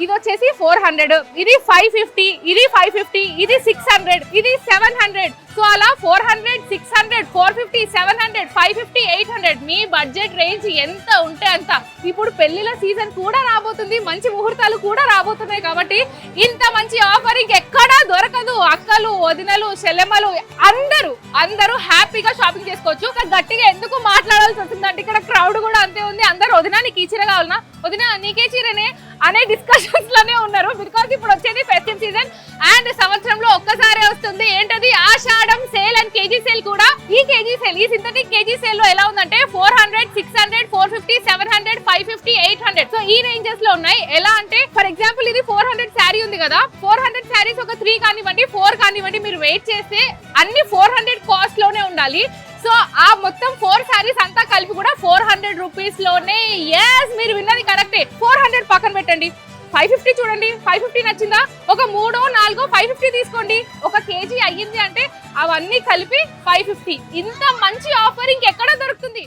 ఇది వచ్చేసి 400, ఇది 550, ఇది 550, ఇది 600, ఇది 700. సో అలా 400, 600, 450, 700, 550, 800 మీ బడ్జెట్ రేంజ్ ఎంత ఉంటే అంత. ఇప్పుడు పెళ్లిల సీజన్ కూడా రాబోతుంది, మంచి ముహూర్తాలు కూడా రాబోతున్నాయి కాబట్టి ఇంత మంచి ఆఫర్ ఇంకెక్కడా దొరకదు. అక్కలు, వదినలు, చెల్లెమ్మలు అందరూ హ్యాపీగా షాపింగ్ చేసుకోవచ్చు. గట్టిగా ఎందుకు మాట్లాడాల్సి వస్తుందంటే ఇక్కడ క్రౌడ్ కూడా అంతే ఉంది. అందరూ వదినా నీకు ఈ చీర కావాలన్నా, వదినా నీకే చీరనే అనే డిస్కషన్స్ లోనే ఉన్నారు. బికాస్ ఇప్పుడు వచ్చేది ఫెస్టివ్ సీజన్ అండ్ సంవత్సరంలో ఒక్కసారే వస్తుంది. ఏంటది? ఆషాఢం సేల్ అండ్ కేజీ సేల్ కూడా. ఈ కేజీ సేల్, ఈ సింథటిక్ కేజీ సేల్ లో ఎలా ఉందంటే 400, 600, 450, 700, 550, 800. సో ఈ రేంజెస్ లో ఉన్నాయి. ఎలా అంటే ఫర్ ఎగ్జాంపుల్ ఇది 400 శారీ ఉంది కదా, 400 శారీస్ ఒక 3 కానివ్వండి, 4 కానివ్వండి, మీరు వెయిట్ చేస్తే అన్ని 400 కాస్ట్ లోనే ఉండాలి. సో ఆ మొత్తం 4 శారీస్ అంతా కలిపి కూడా 400 రూపీస్ లోనే. ఎస్, మీరు విన్నది కరెక్టే. 400 పక్కన పెట్టండి, 550 చూడండి. 550 నచ్చిందా? ఒక 3, 4, 550 తీసుకోండి. ఒక కేజీ అయ్యింది అంటే అవన్నీ కలిపి 550. ఇంత మంచి ఆఫర్ ఇంకెక్కడ దొరుకుతుంది?